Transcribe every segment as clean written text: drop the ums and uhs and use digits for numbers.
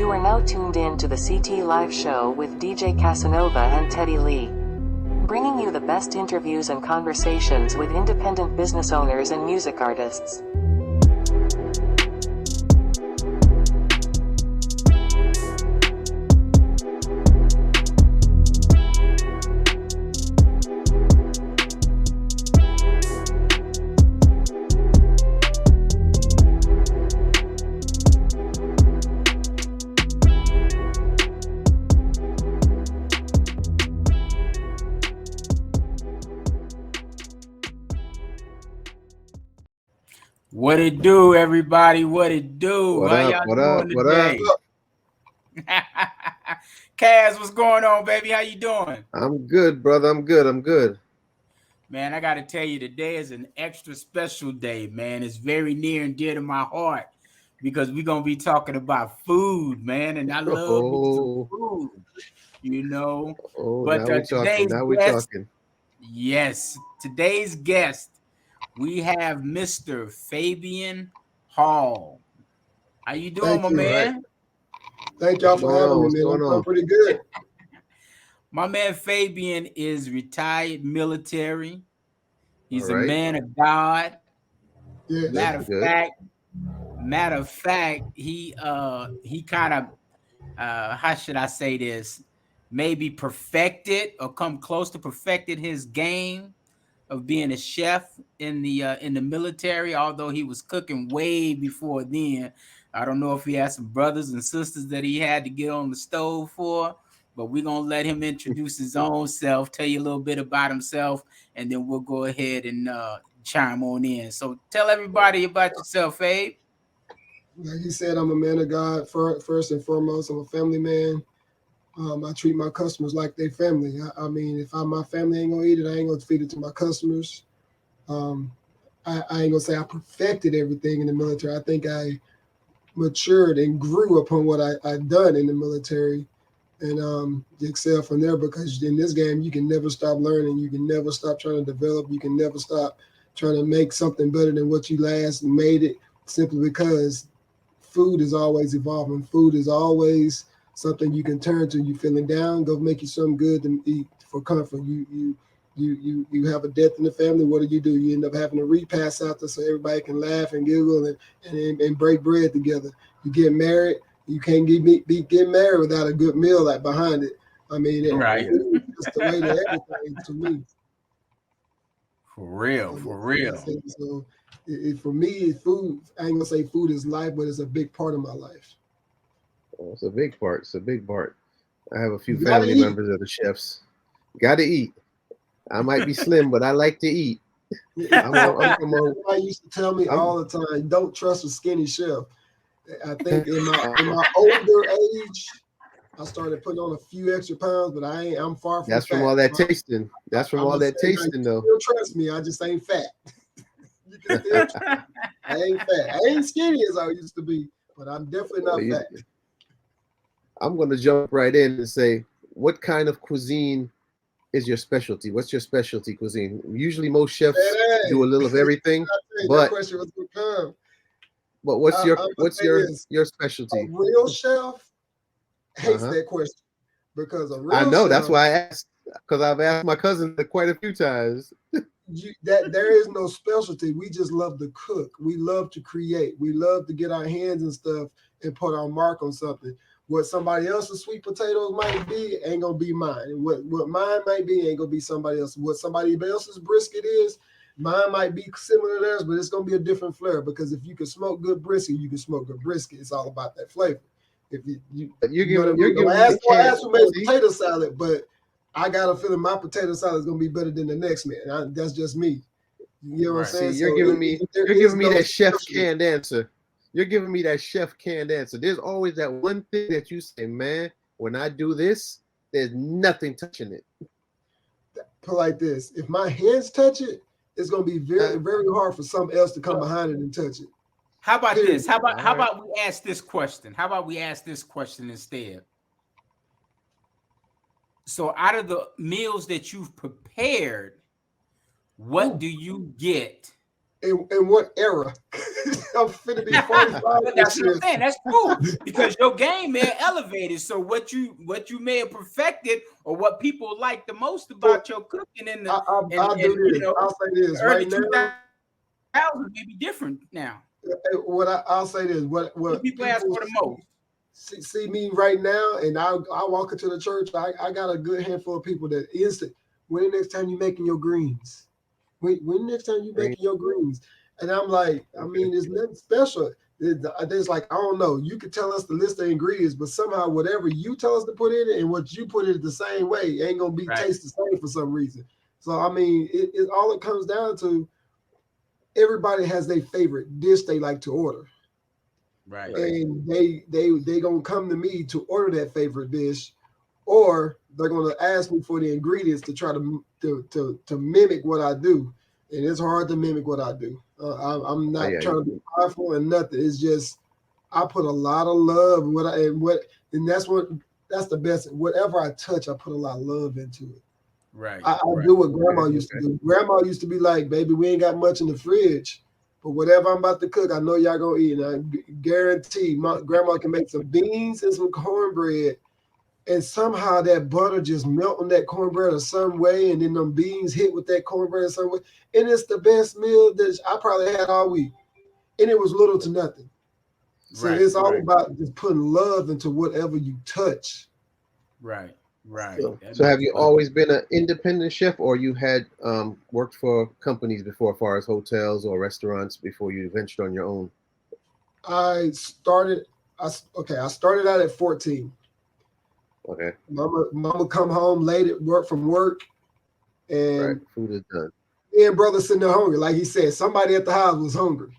You are now tuned in to the CT Live Show with DJ Casanova and Teddy Lee, bringing you the best interviews and conversations with independent business owners and music artists. What it do, everybody? What it do? What How up? y'all What doing up? today? What up? Kaz, what's going on, baby? How you doing? I'm good, brother. I'm good. Man, I got to tell you, today is an extra special day, man. It's very near and dear to my heart because we're going to be talking about food, man. And I love me some food, you know. But now we're talking. Yes, today's guest, we have Mr. Fabian Hall. How you doing, my man? Thank y'all for having me, man. I'm doing pretty good. My man Fabian is retired military. He's a man of God. Yeah, Matter of fact, he kind of how should I say this? Maybe perfected or come close to perfected his game of being a chef in the military, although he was cooking way before then. I don't know if he had some brothers and sisters that he had to get on the stove for, but we're going to let him introduce his own self, tell you a little bit about himself, and then we'll go ahead and chime on in. So tell everybody about yourself, Abe. Like you said, I'm a man of God first and foremost. I'm a family man. I treat my customers like they family. I mean, if my family ain't going to eat it, I ain't going to feed it to my customers. I ain't going to say I perfected everything in the military. I think I matured and grew upon what I've done in the military and excel from there, because in this game, you can never stop learning. You can never stop trying to develop. You can never stop trying to make something better than what you last made it, simply because food is always evolving. Food is always something you can turn to. You feeling down, go make you something good to eat for comfort. You have a death in the family. What do? You end up having a repast out there so everybody can laugh and giggle and break bread together. You get married. You can't get married without a good meal like behind it. I mean, food is just the way to everything to me. For real. So for me, food, I ain't gonna say food is life, but it's a big part of my life. Oh, it's a big part. I have a few family members that are chefs. Gotta eat. I might be slim, but I like to eat. Everybody used to tell me all the time, don't trust a skinny chef. I think in my older age, I started putting on a few extra pounds, but I'm far from That's fat. From all that tasting. That's from all that tasting, though. Still trust me, I just ain't fat. You can still trust me. I ain't fat. I ain't skinny as I used to be, but I'm definitely not fat. I'm going to jump right in and say, what kind of cuisine is your specialty? What's your specialty cuisine? Usually most chefs do a little of everything, but what's your specialty? A real chef hates that question, because a real I know, chef, that's why I asked, because I've asked my cousin quite a few times. That there is no specialty. We just love to cook. We love to create. We love to get our hands and stuff and put our mark on something. What somebody else's sweet potatoes might be ain't gonna be mine. What mine might be ain't gonna be somebody else. What somebody else's brisket is, mine might be similar to theirs, but it's gonna be a different flavor. Because if you can smoke good brisket, you can smoke good brisket. It's all about that flavor. If you're giving me potato salad, but I got a feeling my potato salad is gonna be better than the next man. That's just me. You know what I'm saying? See, you're giving me that chef canned answer. You're giving me that chef canned answer. There's always that one thing that you say, man, when I do this, there's nothing touching it. Put like this: if my hands touch it, it's gonna be very, very hard for something else to come behind it and touch it. How about this? How about we ask this question? How about we ask this question instead? So out of the meals that you've prepared, what do you get In what era? I'm finna be 45. But that's what I'm saying. That's cool because your game may have elevated. So what you may have perfected, or what people like the most about your cooking in the I'll do this. I'll say this early right now. 2000s may be different now. I'll say this. What people ask for the most. See me right now, and I walk into the church. I got a good handful of people that instant. When the next time you making your greens? When next time you making your greens? And I'm like, I mean, it's nothing special. There's like, I don't know. You could tell us the list of ingredients, but somehow whatever you tell us to put in it and what you put in the same way ain't gonna be taste the same for some reason. So I mean, it all it comes down to. Everybody has their favorite dish they like to order, right? And they gonna come to me to order that favorite dish, or they're gonna ask me for the ingredients to try to mimic what I do, and it's hard to mimic what I do. I'm not trying to be prideful and nothing. It's just I put a lot of love in that's the best. Whatever I touch, I put a lot of love into it. Right. I do what grandma used to do. Grandma used to be like, baby, we ain't got much in the fridge, but whatever I'm about to cook, I know y'all gonna eat. And I guarantee my grandma can make some beans and some cornbread, and somehow that butter just melt on that cornbread in some way, and then them beans hit with that cornbread in some way. And it's the best meal that I probably had all week. And it was little to nothing. So it's all about just putting love into whatever you touch. Right. So have you always been an independent chef, or you had worked for companies before, as far as hotels or restaurants, before you ventured on your own? I started out at 14. Okay. Mama come home late at work from work, and food is done. Me and brother sitting there hungry. Like he said, somebody at the house was hungry.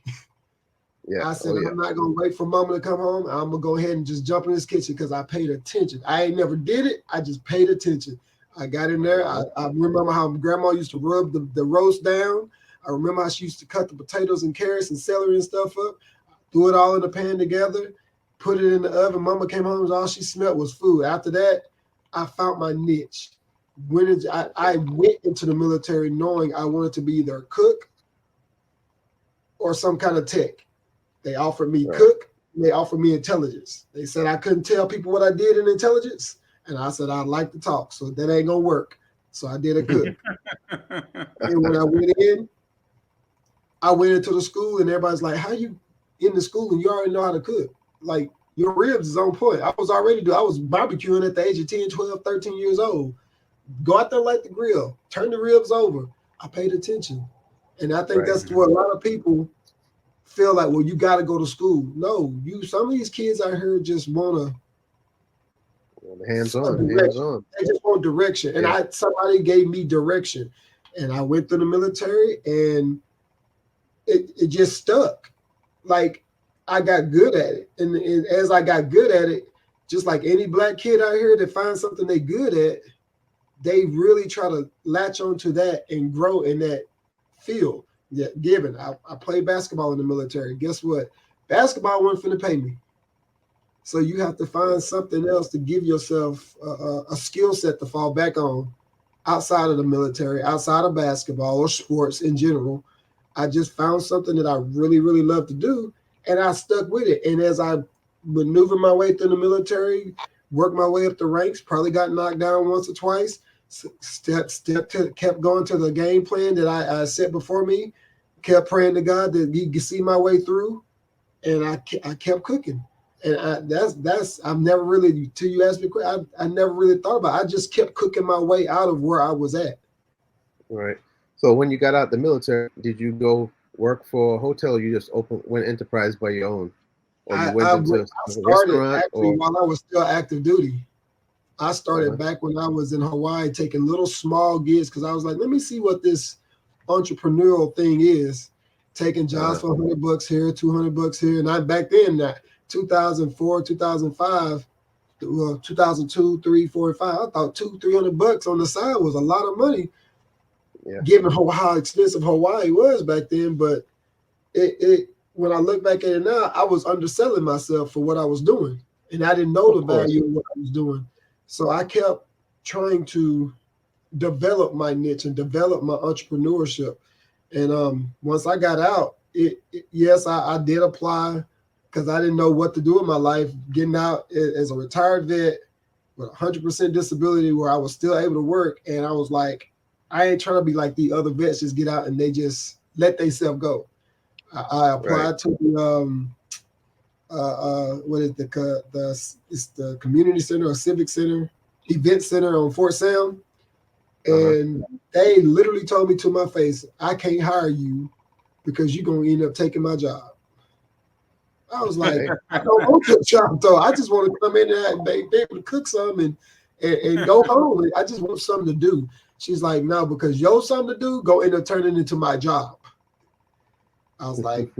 Yeah. I said, I'm not gonna wait for mama to come home. I'm gonna go ahead and just jump in this kitchen because I paid attention. I ain't never did it. I just paid attention. I got in there. I remember how grandma used to rub the roast down. I remember how she used to cut the potatoes and carrots and celery and stuff up, threw it all in the pan together, put it in the oven. Mama came home and all she smelled was food. After that, I found my niche. I went into the military knowing I wanted to be either a cook or some kind of tech. They offered me cook, they offered me intelligence. They said I couldn't tell people what I did in intelligence, and I said I'd like to talk, so that ain't gonna work. So I did a cook. And when I went into the school, and everybody's like, how you in the school and you already know how to cook? Like, your ribs is on point. I was barbecuing at the age of 10, 12, 13 years old. Go out there, light the grill, turn the ribs over. I paid attention. And I think that's what a lot of people feel like, well, you got to go to school. No, some of these kids out here just want to hands-on. They just want direction. And somebody gave me direction. And I went through the military, and it just stuck. Like, I got good at it. And as I got good at it, just like any black kid out here that finds something they good at, they really try to latch onto that and grow in that field. Yeah, given I played basketball in the military. Guess what? Basketball wasn't finna pay me. So you have to find something else to give yourself a skill set to fall back on outside of the military, outside of basketball or sports in general. I just found something that I really, really love to do, and I stuck with it. And as I maneuvered my way through the military, worked my way up the ranks, probably got knocked down once or twice, kept going to the game plan that I set before me, kept praying to God that He could see my way through, and I kept cooking. And that's I've never really, till you asked me, I never really thought about it. I just kept cooking my way out of where I was at. Right. So when you got out the military, did you go work for a hotel, or you just went enterprise by your own? Or you went into a restaurant? While I was still active duty. I started back when I was in Hawaii, taking little small gigs because I was like, let me see what this entrepreneurial thing is. Taking jobs for $100 here, $200 here. And back then, 2004, 2005, 2002, 3, 4, and 5, I thought $200-300 on the side was a lot of money, given how expensive Hawaii was back then. But it when I look back at it now, I was underselling myself for what I was doing, and I didn't know the value of what I was doing. So I kept trying to develop my niche and develop my entrepreneurship. And once I got out, yes, I did apply because I didn't know what to do with my life. Getting out as a retired vet with 100% disability, where I was still able to work, and I was like, I ain't trying to be like the other vets, just get out and they just let themselves go. I applied to the what is it's the community center or civic center, event center on Fort Sam. And they literally told me to my face, I can't hire you because you're going to end up taking my job. I was like, I don't want your job though. I just want to come in there and be able to cook some and go home. I just want something to do. She's like, no, because you're something to do, go end up turning into my job. I was like,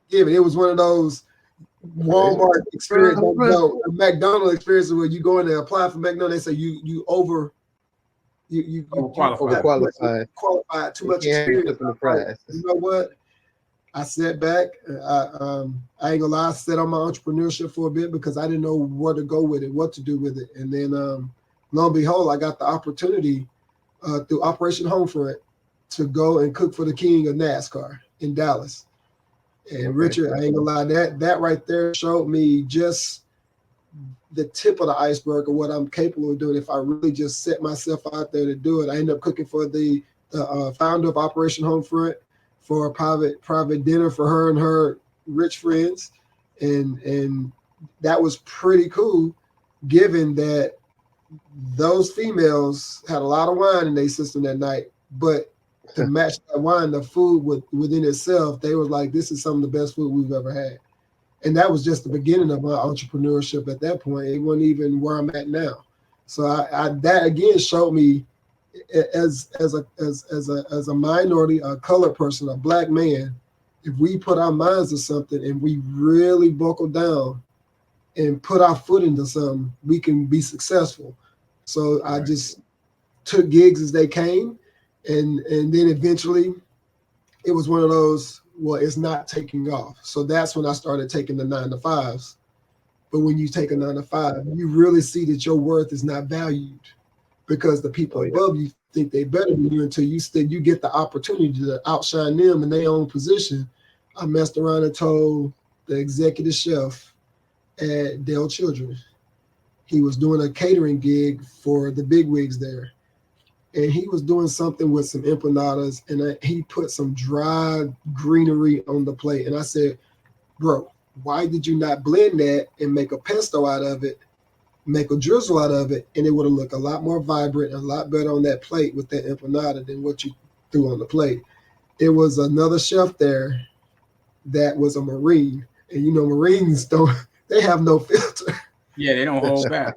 yeah, but it was one of those Walmart experience, McDonald's experience where you go in there, apply for McDonald's, they say you overqualified, too much experience. You know what? I sat back. I ain't gonna lie, I sat on my entrepreneurship for a bit because I didn't know where to go with it, what to do with it. And then lo and behold, I got the opportunity through Operation Homefront to go and cook for the king of NASCAR in Dallas. And Richard, I ain't gonna lie, that right there showed me just the tip of the iceberg of what I'm capable of doing if I really just set myself out there to do it. I ended up cooking for the founder of Operation Homefront for a private dinner for her and her rich friends, and that was pretty cool, given that those females had a lot of wine in their system that night, but to match that wine, the food within itself, they were like, this is some of the best food we've ever had. And that was just the beginning of my entrepreneurship at that point. It wasn't even where I'm at now. So I that again showed me as a minority, a colored person, a black man, if we put our minds to something and we really buckle down and put our foot into something, we can be successful. So I just took gigs as they came. And then eventually it was one of those, well, it's not taking off. So that's when I started taking the 9-to-5s. But when you take a 9-to-5, you really see that your worth is not valued because the people above you think they better than you until you get the opportunity to outshine them in their own position. I messed around and told the executive chef at Dell Children. He was doing a catering gig for the bigwigs there. And he was doing something with some empanadas, and he put some dry greenery on the plate. And I said, bro, why did you not blend that and make a pesto out of it, make a drizzle out of it, and it would have looked a lot more vibrant and a lot better on that plate with that empanada than what you threw on the plate. It was another chef there that was a Marine. And, you know, Marines they have no filter. Yeah, they don't hold back.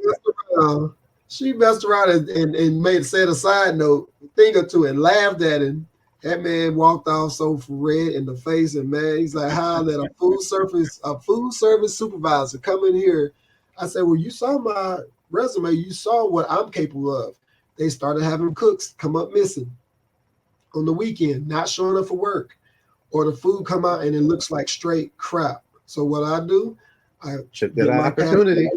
She messed around and said a side note, thing or two, and laughed at him. That man walked off so red in the face, and man, he's like, how that a food service supervisor come in here? I said, well, you saw my resume, you saw what I'm capable of. They started having cooks come up missing on the weekend, not showing up for work, or the food come out and it looks like straight crap. So what I do, I took that opportunity.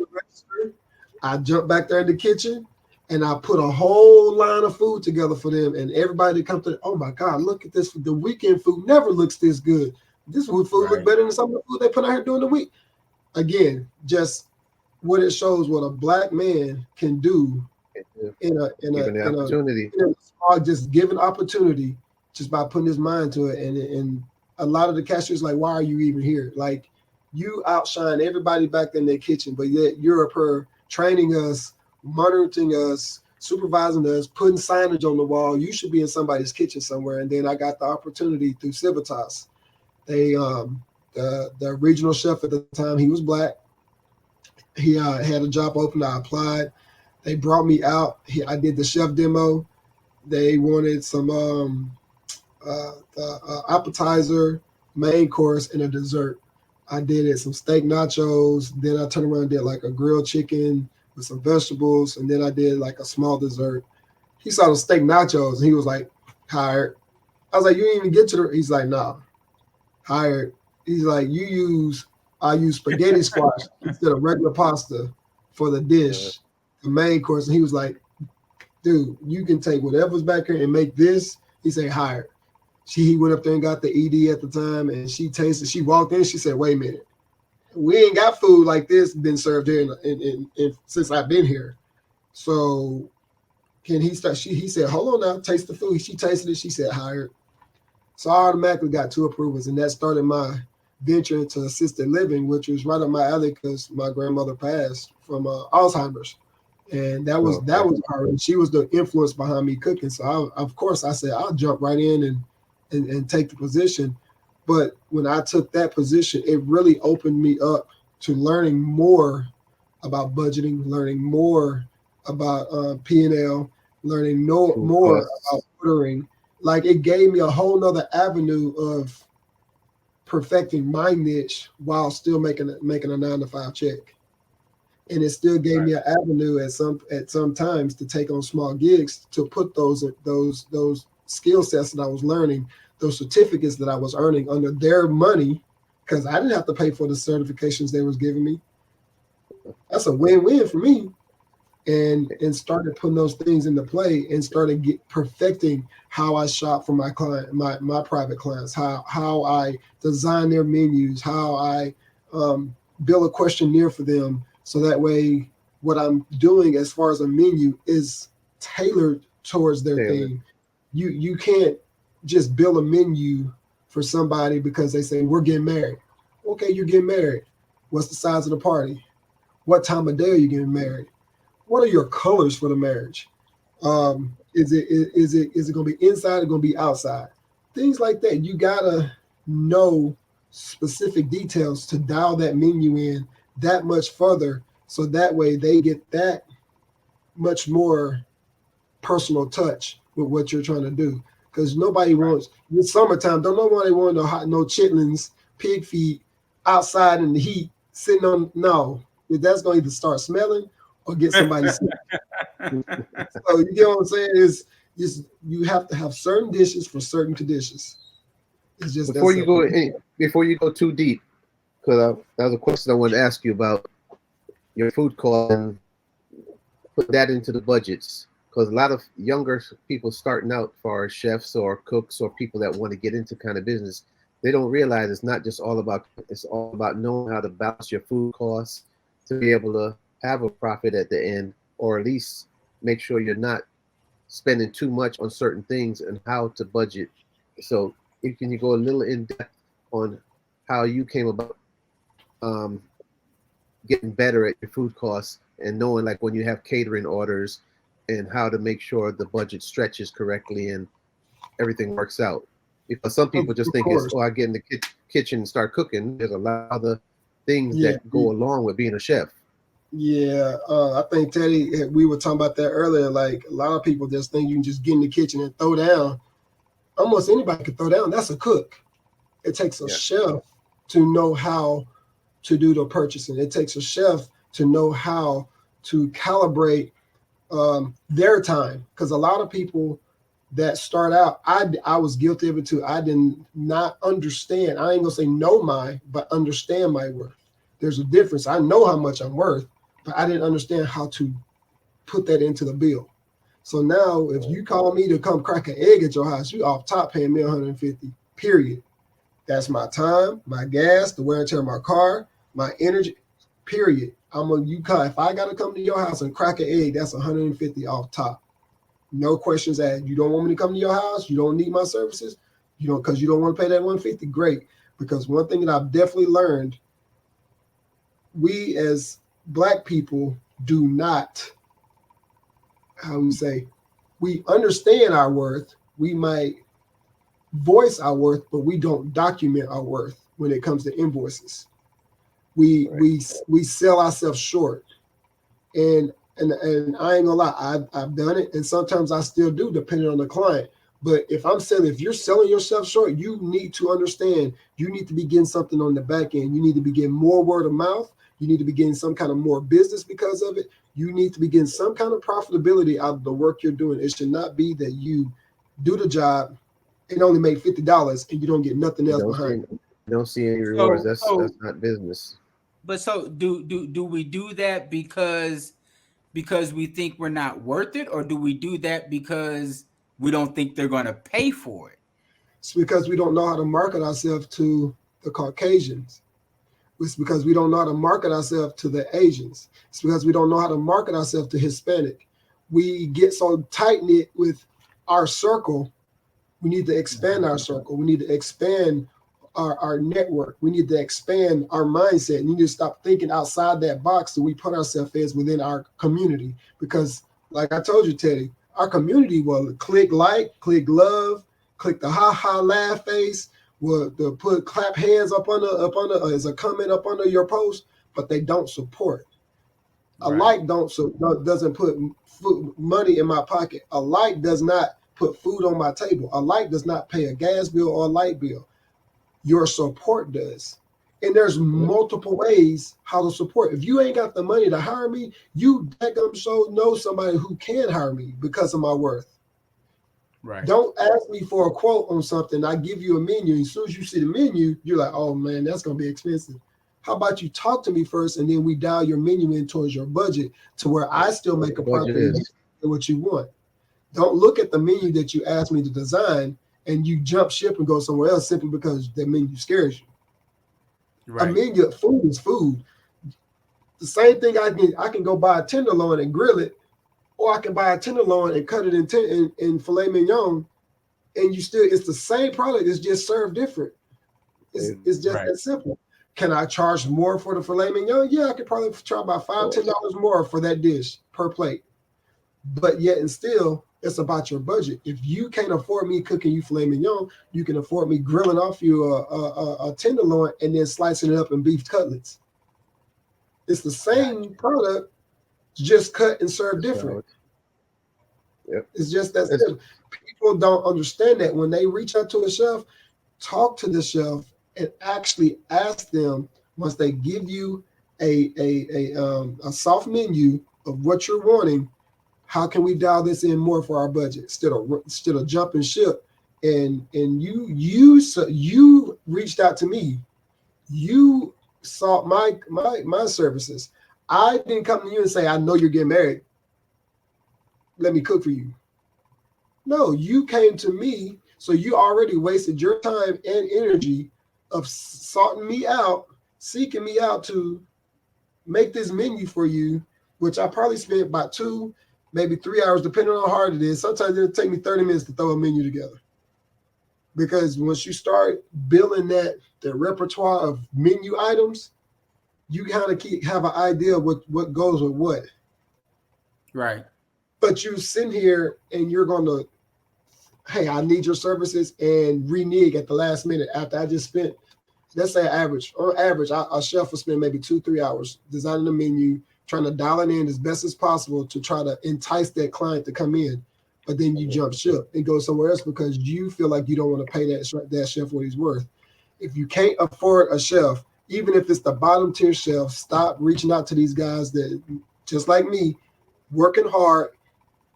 I jump back there in the kitchen and I put a whole line of food together for them. And everybody comes to, oh my God, look at this. The weekend food never looks this good. This food look better than some of the food they put out here during the week. Again, just what it shows what a black man can do in a small, just given opportunity, just by putting his mind to it. And a lot of the cashiers like, why are you even here? Like, you outshine everybody back in their kitchen, but yet you're up here training us, monitoring us, supervising us, putting signage on the wall. You should be in somebody's kitchen somewhere. And then I got the opportunity through Civitas. They, the regional chef at the time, he was black. He had a job open. I applied. They brought me out. I did the chef demo. They wanted some appetizer, main course, and a dessert. I did it, some steak nachos. Then I turned around and did like a grilled chicken with some vegetables. And then I did like a small dessert. He saw the steak nachos and he was like, hired. I was like, you didn't even get to the, he's like, nah, hired. He's like, I use spaghetti squash instead of regular pasta for the dish, the main course. And he was like, dude, you can take whatever's back here and make this. He said, hired. He went up there and got the ED at the time, and she tasted. She walked in. She said, "Wait a minute, we ain't got food like this been served here since I've been here. So can he start?" He said, "Hold on now, taste the food." She tasted it. She said, "Hired." So I automatically got 2 approvals, and that started my venture into assisted living, which was right up my alley because my grandmother passed from Alzheimer's. And that was her. And she was the influence behind me cooking. So of course I said I'll jump right in and take the position. But when I took that position, it really opened me up to learning more about budgeting, learning more about P&L, learning more about ordering. Like it gave me a whole nother avenue of perfecting my niche while still making a 9-to-5 check. And it still gave me an avenue at some times to take on small gigs to put those skill sets that I was learning, those certificates that I was earning under their money, because I didn't have to pay for the certifications they was giving me. That's a win-win for me. And started putting those things into play and started perfecting how I shop for my client, my private clients, how I design their menus, how I build a questionnaire for them. So that way, what I'm doing as far as a menu is tailored towards their thing. You can't just build a menu for somebody because they say, we're getting married. Okay, you're getting married. What's the size of the party? What time of day are you getting married? What are your colors for the marriage? Is it going to be inside or going to be outside? Things like that. You got to know specific details to dial that menu in that much further, so that way they get that much more personal touch with what you're trying to do. Because nobody wants, in summertime, don't nobody want no chitlins, pig feet outside in the heat sitting on. No, that's going to either start smelling or get somebody sick. So you get what I'm saying? Is you have to have certain dishes for certain conditions. It's just before you go too deep, because that was a question I wanted to ask you about your food cost and put that into the budgets. Because a lot of younger people starting out for chefs or cooks or people that want to get into kind of business, they don't realize it's not just all about, it's all about knowing how to balance your food costs to be able to have a profit at the end, or at least make sure you're not spending too much on certain things and how to budget. So can you go a little in depth on how you came about getting better at your food costs and knowing, like, when you have catering orders and how to make sure the budget stretches correctly and everything works out? Because some people just think it's, I get in the kitchen and start cooking. There's a lot of other things that go along with being a chef. Yeah, I think, Teddy, we were talking about that earlier. Like, a lot of people just think you can just get in the kitchen and throw down. Almost anybody can throw down. That's a cook. It takes a chef to know how to do the purchasing. It takes a chef to know how to calibrate their time. Because a lot of people that start out, I was guilty of it too. I did not understand. I ain't gonna say know but understand my worth. There's a difference. I know how much I'm worth, but I didn't understand how to put that into the bill. So now if you call me to come crack an egg at your house, you off top paying me $150, period. That's my time, my gas, the wear and tear of my car, my energy, period. If I got to come to your house and crack an egg, that's $150 off top. No questions asked. You don't want me to come to your house? You don't need my services? Because you don't want to pay that $150? Great. Because one thing that I've definitely learned, we as Black people do not, we understand our worth. We might voice our worth, but we don't document our worth when it comes to invoices. We sell ourselves short. And I ain't gonna lie, I've done it, and sometimes I still do, depending on the client. But if you're selling yourself short, you need to understand you need to be getting something on the back end. You need to be getting more word of mouth. You need to be getting some kind of more business because of it. You need to be getting some kind of profitability out of the work you're doing. It should not be that you do the job and only make $50 and you don't get nothing else behind it. You don't see any rewards. That's not business. But so do we do that because we think we're not worth it, or do we do that because we don't think they're going to pay for it? It's because we don't know how to market ourselves to the Caucasians. It's because we don't know how to market ourselves to the Asians. It's because we don't know how to market ourselves to Hispanic. We get so tight-knit with our circle. We need to expand our circle. We need to expand our network. We need to expand our mindset. We need to stop thinking outside that box that we put ourselves as within our community. Because like I told you, Teddy, our community will click like, click love, click the ha-ha laugh face, will put clap hands up under as a comment up under your post, but they don't support. A like doesn't put money in my pocket. A like does not put food on my table. A like does not pay a gas bill or a light bill. Your support does. And there's multiple ways how to support. If you ain't got the money to hire me, you know somebody who can hire me because of my worth. Right. Don't ask me for a quote on something. I give you a menu. And as soon as you see the menu, you're like, oh man, that's going to be expensive. How about you talk to me first and then we dial your menu in towards your budget to where I still make a profit and what you want. Don't look at the menu that you asked me to design and you jump ship and go somewhere else simply because that menu scares you. Right. A menu, food is food. The same thing I can go buy a tenderloin and grill it, or I can buy a tenderloin and cut it in filet mignon, and it's the same product. It's just served different. It's just that simple. Can I charge more for the filet mignon? Yeah, I could probably charge about $5-10 more for that dish per plate. But yet and still, it's about your budget. If you can't afford me cooking you filet mignon, you can afford me grilling off you a tenderloin and then slicing it up in beef cutlets. It's the same product, just cut and served different. Yep. It's just that simple. People don't understand that. When they reach out to a chef, talk to the chef and actually ask them, once they give you a soft menu of what you're wanting, how can we dial this in more for our budget instead of jumping ship? And you reached out to me. You sought my services. I didn't come to you and say, I know you're getting married. Let me cook for you. No, you came to me, so you already wasted your time and energy of sorting me out, seeking me out to make this menu for you, which I probably spent about 2, maybe 3 hours, depending on how hard it is. Sometimes it'll take me 30 minutes to throw a menu together. Because once you start building the repertoire of menu items, you kind of have an idea of what goes with what. Right. But you sit here and you're going to, hey, I need your services, and renege at the last minute after I just spent, let's say on average, a chef will spend maybe 2-3 hours designing the menu, trying to dial it in as best as possible to try to entice that client to come in. But then you jump ship and go somewhere else because you feel like you don't want to pay that chef what he's worth. If you can't afford a chef, even if it's the bottom tier chef, stop reaching out to these guys that, just like me, working hard,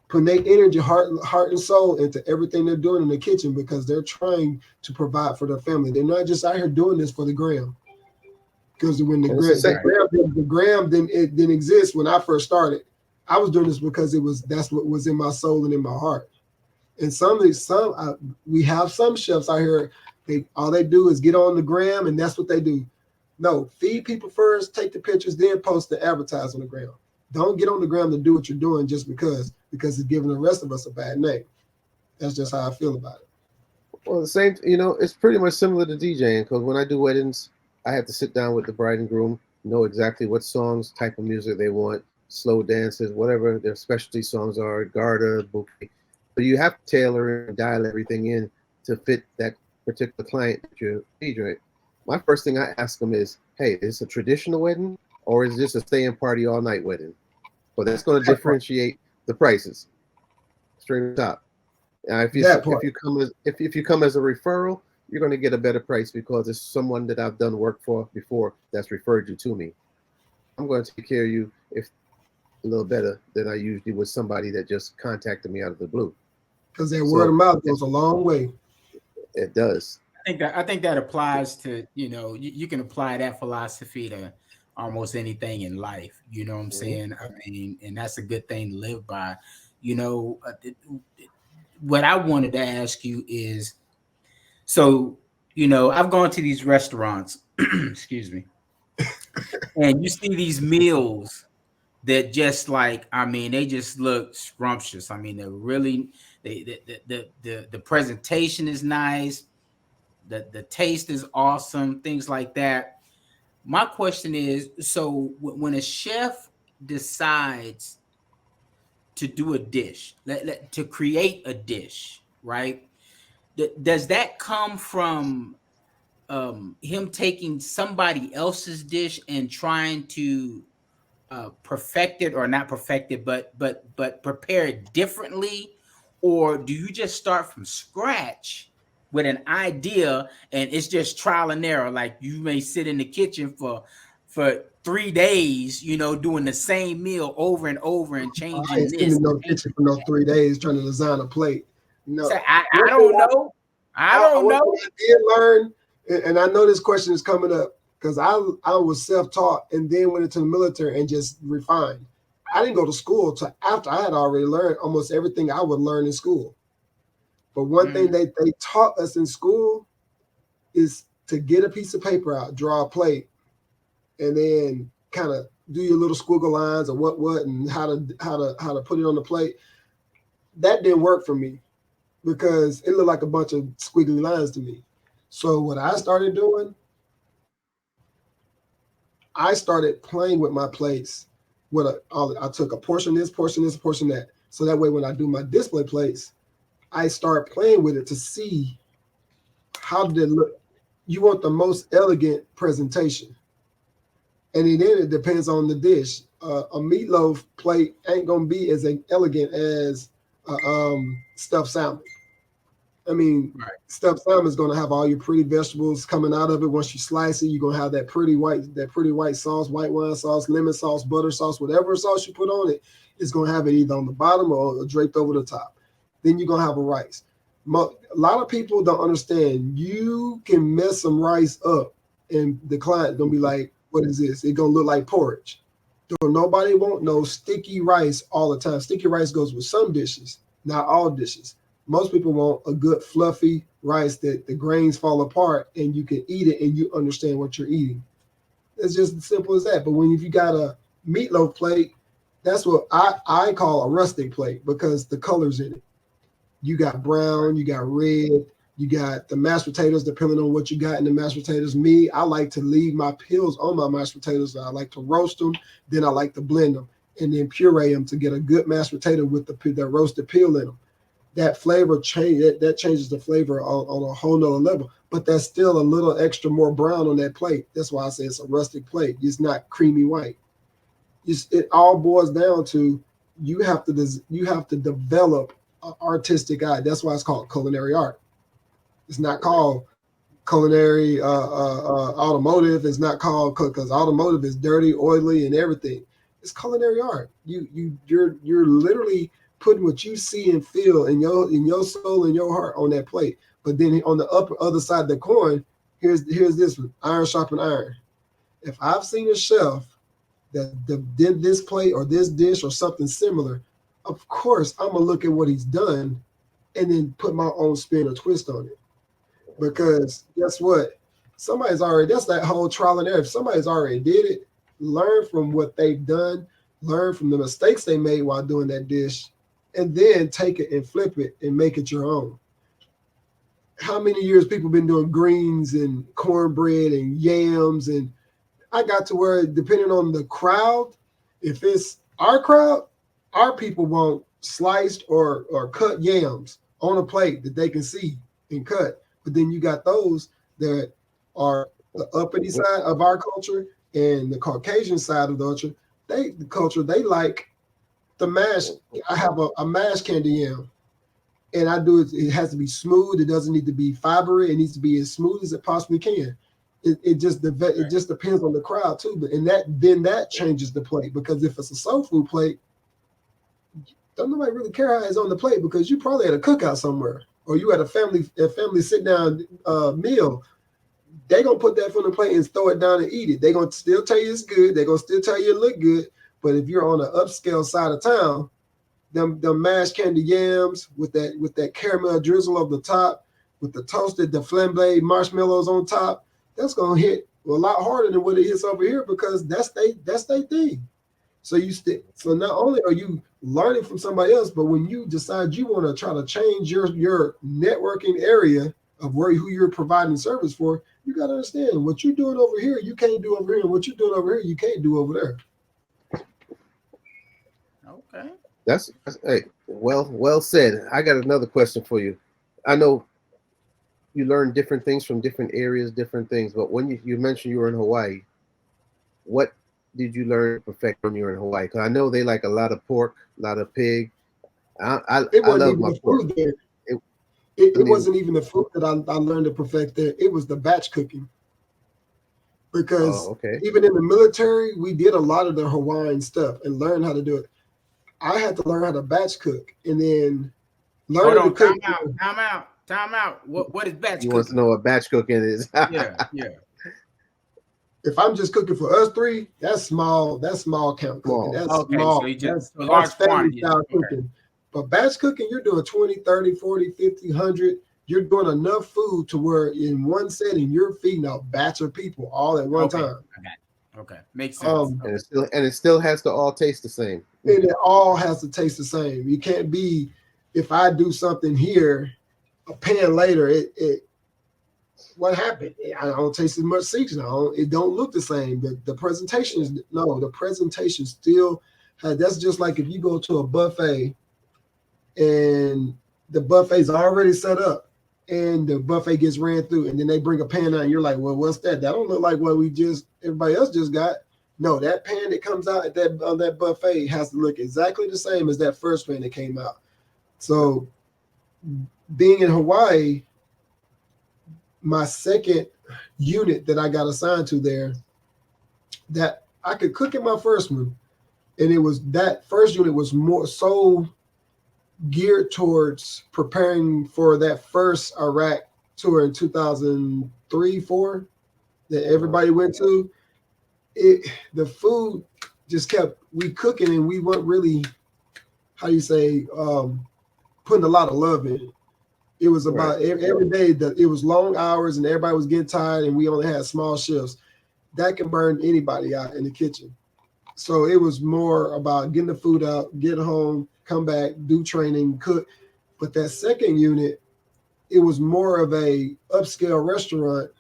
putting their energy, heart and soul into everything they're doing in the kitchen because they're trying to provide for their family. They're not just out here doing this for the gram. Because when the gram didn't exist when I first started, I was doing this because that's what was in my soul and in my heart. And we have some chefs out here, all they do is get on the gram and that's what they do. No, feed people first, take the pictures, then post the advertise on the gram. Don't get on the gram to do what you're doing just because it's giving the rest of us a bad name. That's just how I feel about it. Well, the same, it's pretty much similar to DJing because when I do weddings, I have to sit down with the bride and groom, know exactly what songs, type of music they want, slow dances, whatever their specialty songs are, garter, bouquet. So you have to tailor and dial everything in to fit that particular client that you're DJing. My first thing I ask them is, hey, is this a traditional wedding or is this a stay-in party all night wedding? Well, that's going to differentiate the prices straight to the top. If you come as a referral, you're going to get a better price because it's someone that I've done work for before that's referred you to me. I'm going to take care of you a little better than I usually would somebody that just contacted me out of the blue. Because that word of mouth goes a long way. It does. I think that applies to, you can apply that philosophy to almost anything in life. You know what I'm saying? I mean, and that's a good thing to live by. What I wanted to ask you is, So, I've gone to these restaurants, excuse me, and you see these meals that just like, I mean, they just look scrumptious. I mean, they're really, the presentation is nice, the taste is awesome, things like that. My question is, so when a chef decides to do a dish, to create a dish, right? Does that come from him taking somebody else's dish and trying to perfect it, or not perfect it, but prepare it differently, or do you just start from scratch with an idea and it's just trial and error? Like, you may sit in the kitchen for 3 days, doing the same meal over and over and I changing ain't sitting this. in no kitchen for no 3 days trying to design a plate. No. So I don't know. I don't One thing know. I did learn, and I know this question is coming up, because I was self-taught and then went into the military and just refined. I didn't go to school till after I had already learned almost everything I would learn in school. But one thing they taught us in school is to get a piece of paper out, draw a plate, and then kind of do your little squiggle lines of what and how to put it on the plate. That didn't work for me because it looked like a bunch of squiggly lines to me. So what I started doing, I started playing with my plates. I took a portion this, portion this, portion that. So that way when I do my display plates, I start playing with it to see how did it look. You want the most elegant presentation. And then it depends on the dish. A meatloaf plate ain't gonna be as elegant as stuffed salmon. I mean, Right. stuffed salmon is gonna have all your pretty vegetables coming out of it. Once you slice it, you're gonna have that pretty white sauce, white wine sauce, lemon sauce, butter sauce, whatever sauce you put on it, it's gonna have it either on the bottom or draped over the top. Then you're gonna have a rice. A lot of people don't understand. You can mess some rice up, and the client gonna be like, "What is this?" It's gonna look like porridge. So nobody won't know sticky rice all the time. Sticky rice goes with some dishes, not all dishes. Most people want a good fluffy rice that the grains fall apart and you can eat it and you understand what you're eating. It's just as simple as that. But if you got a meatloaf plate, that's what I call a rustic plate because the colors in it. You got brown, you got red, you got the mashed potatoes, depending on what you got in the mashed potatoes. Me, I like to leave my peels on my mashed potatoes. I like to roast them, then I like to blend them and then puree them to get a good mashed potato with the roasted peel in them. That flavor that changes the flavor on a whole nother level. But that's still a little extra more brown on that plate. That's why I say it's a rustic plate. It's not creamy white. It all boils down to you have to develop artistic eye. That's why it's called culinary art. It's not called culinary automotive. It's not called because automotive is dirty, oily, and everything. It's culinary art. You're literally putting what you see and feel in your soul and your heart on that plate. But then on the other side of the coin, here's this one: iron sharpen iron. If I've seen a chef that did this plate or this dish or something similar, of course I'm gonna look at what he's done and then put my own spin or twist on it. Because guess what? That's that whole trial and error. If somebody's already did it, learn from what they've done, learn from the mistakes they made while doing that dish, and then take it and flip it and make it your own. How many years people been doing greens and cornbread and yams, and I got to where depending on the crowd, if it's our crowd, our people want sliced or cut yams on a plate that they can see and cut. But then you got those that are the uppity side of our culture and the Caucasian side of the culture. They like the mash. I have a mashed candy yam, and I do it. It has to be smooth. It doesn't need to be fibery. It needs to be as smooth as it possibly can. It just depends on the crowd too. But that changes the plate, because if it's a soul food plate, don't nobody really care how it's on the plate, because you probably at a cookout somewhere or you at a family sit down meal. They gonna put that from the plate and throw it down and eat it. They gonna still tell you it's good. They gonna still tell you it look good. But if you're on the upscale side of town, them mashed candy yams with that caramel drizzle over the top, with the toasted, the flambe marshmallows on top, that's gonna hit a lot harder than what it hits over here because that's they thing. So so not only are you learning from somebody else, but when you decide you want to try to change your networking area of who you're providing service for, you got to understand what you're doing over here, you can't do over here, and what you're doing over here, you can't do over there. Okay. That's hey, well said. I got another question for you. I know you learn different things from different areas, different things, but when you mentioned you were in Hawaii, what did you learn to perfect when you were in Hawaii? Because I know they like a lot of pork, a lot of pig. I wasn't love even my the pork. food there. It wasn't even the food that I learned to perfect there. It was the batch cooking. Because even in the military, we did a lot of the Hawaiian stuff and learned how to do it. I had to learn how to batch cook and then learn to cook. Time out. What is batch cooking? You want to know what batch cooking is? Yeah. If I'm just cooking for us three, that's small count cooking. That's small. So that's family style cooking. But batch cooking, you're doing 20, 30, 40, 50, 100. You're doing enough food to where in one setting, you're feeding a batch of people all at one time. Okay. Makes sense. And it still has to all taste the same. And it all has to taste the same. You can't be, if I do something here, a pan later, what happened? I don't taste as much seasoning. It don't look the same. The presentation still has, that's just like if you go to a buffet and the buffet's already set up and the buffet gets ran through and then they bring a pan out and you're like, well, what's that? That don't look like what everybody else just got. No, that pan that comes out at that buffet has to look exactly the same as that first pan that came out. So being in Hawaii, my second unit that I got assigned to there, that I could cook in my first one, and it was that first unit was more so geared towards preparing for that first Iraq tour in 2003-4 that everybody went to. The food just kept cooking, and we weren't really, putting a lot of love in it. It was about every day that it was long hours and everybody was getting tired and we only had small shifts. That can burn anybody out in the kitchen. So it was more about getting the food out, get home, come back, do training, cook. But that second unit, it was more of a upscale restaurant.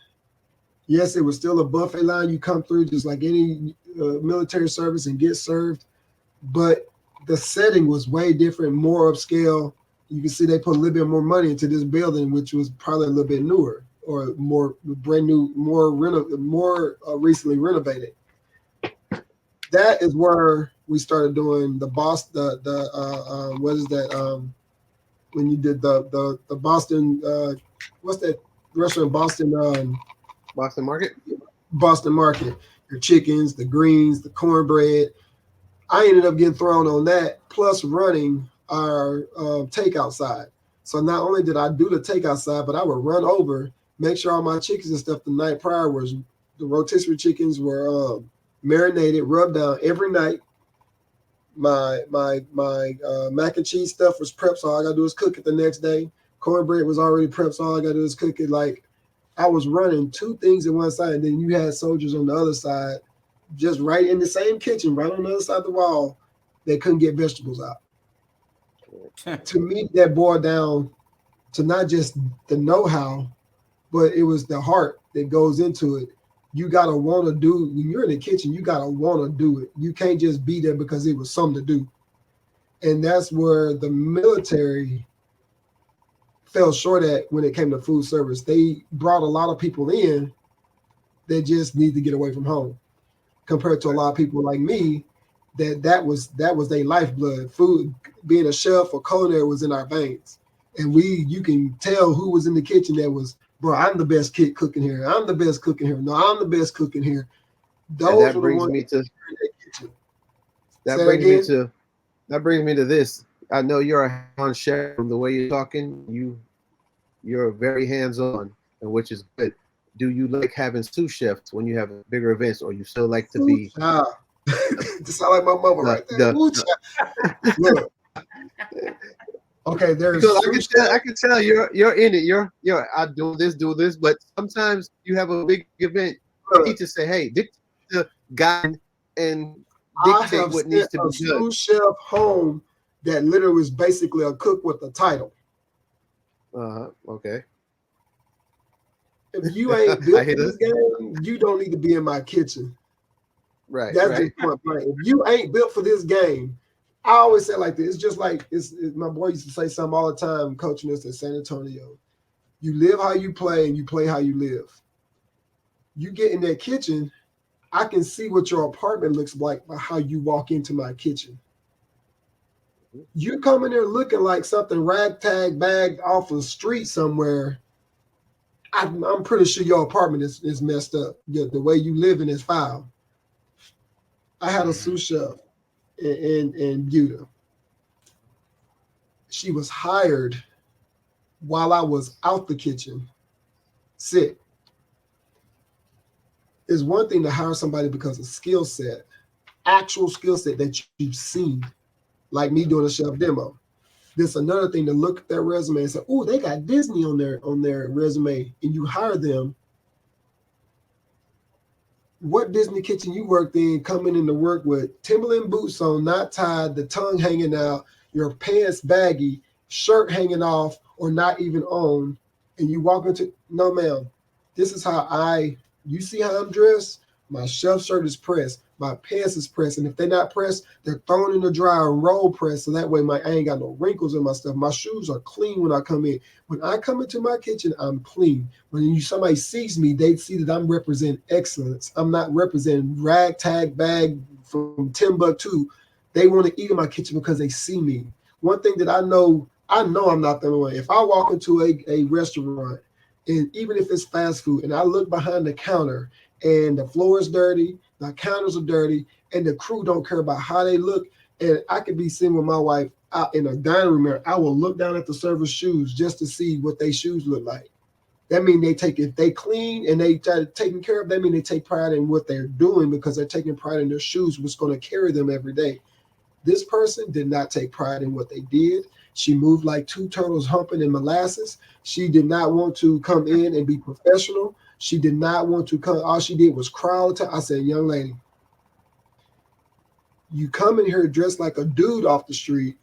Yes, it was still a buffet line. You come through just like any military service and get served. But the setting was way different, more upscale. You can see they put a little bit more money into this building, which was probably a little bit newer or more brand new, more recently renovated. That is where we started doing the Boston. What is that? When you did the Boston, what's that restaurant? Boston. Boston Market. Boston Market. Your chickens, the greens, the cornbread. I ended up getting thrown on that, plus running our takeout side. So not only did I do the takeout side, but I would run over, make sure all my chickens and stuff the night prior was the rotisserie chickens were marinated, rubbed down every night. My mac and cheese stuff was prepped, so all I gotta do is cook it the next day. Cornbread was already prepped, so all I gotta do is cook it. Like I was running two things in one side, and then you had soldiers on the other side, just right in the same kitchen, right on the other side of the wall. They couldn't get vegetables out. To me, that boiled down to not just the know-how, but it was the heart that goes into it. You gotta want to do, when you're in the kitchen, you gotta want to do it. You can't just be there because it was something to do. And that's where the military fell short at when it came to food service. They brought a lot of people in that just need to get away from home, compared to a lot of people like me that was their lifeblood. Food, being a chef or culinary was in our veins. And you can tell who was in the kitchen that was, bro, I'm the best kid cooking here. I'm the best cooking here. No, I'm the best cooking here. That brings me to this. I know you're a hands-on chef from the way you're talking. You're very hands-on, and which is good. Do you like having sous chefs when you have bigger events, or you still like to be? Just sound like my mama right there. Look, Okay, there's Because I can tell you're in it. You're I do this, but sometimes you have a big event. You need to say, hey, dictate the guide and I dictate have what needs sent to a be done. sous chef home that literally was basically a cook with a title. Okay. If you ain't I built hear for this game, you don't need to be in my kitchen. Right, That's right. just point blank. If you ain't built for this game, I always say like this. It's just like my boy used to say something all the time, coaching us at San Antonio. You live how you play, and you play how you live. You get in that kitchen, I can see what your apartment looks like by how you walk into my kitchen. You come in there looking like something ragtag bagged off the street somewhere. I'm pretty sure your apartment is messed up. The way you live in is foul. I had a sous chef in Buda. She was hired while I was out the kitchen, sick. It's one thing to hire somebody because of skill set, actual skill set that you've seen, like me doing a chef demo. This another thing to look at their resume and say, "Oh, they got Disney on their resume," and you hire them. What Disney kitchen you worked in, coming into work with Timberland boots on, not tied, the tongue hanging out, your pants baggy, shirt hanging off or not even on, and you walk into, no ma'am, this is how you see how I'm dressed? My chef shirt is pressed, my pants is pressed, and if they're not pressed, they're thrown in the dryer and roll pressed, so that way I ain't got no wrinkles in my stuff. My shoes are clean when I come in. When I come into my kitchen, I'm clean. When somebody sees me, they see that I'm representing excellence. I'm not representing ragtag bag from Timbuktu. They want to eat in my kitchen because they see me. One thing that I know I'm not the only one. If I walk into a restaurant, and even if it's fast food, and I look behind the counter and the floor is dirty, the counters are dirty, and the crew don't care about how they look, and I could be sitting with my wife out in a dining room area, I will look down at the server's shoes just to see what their shoes look like. That means if they clean and they try to taking care of, that means they take pride in what they're doing because they're taking pride in their shoes, what's going to carry them every day. This person did not take pride in what they did. She moved like two turtles humping in molasses. She did not want to come in and be professional. She did not want to come. All she did was cry all the time. I said, young lady, you come in here dressed like a dude off the street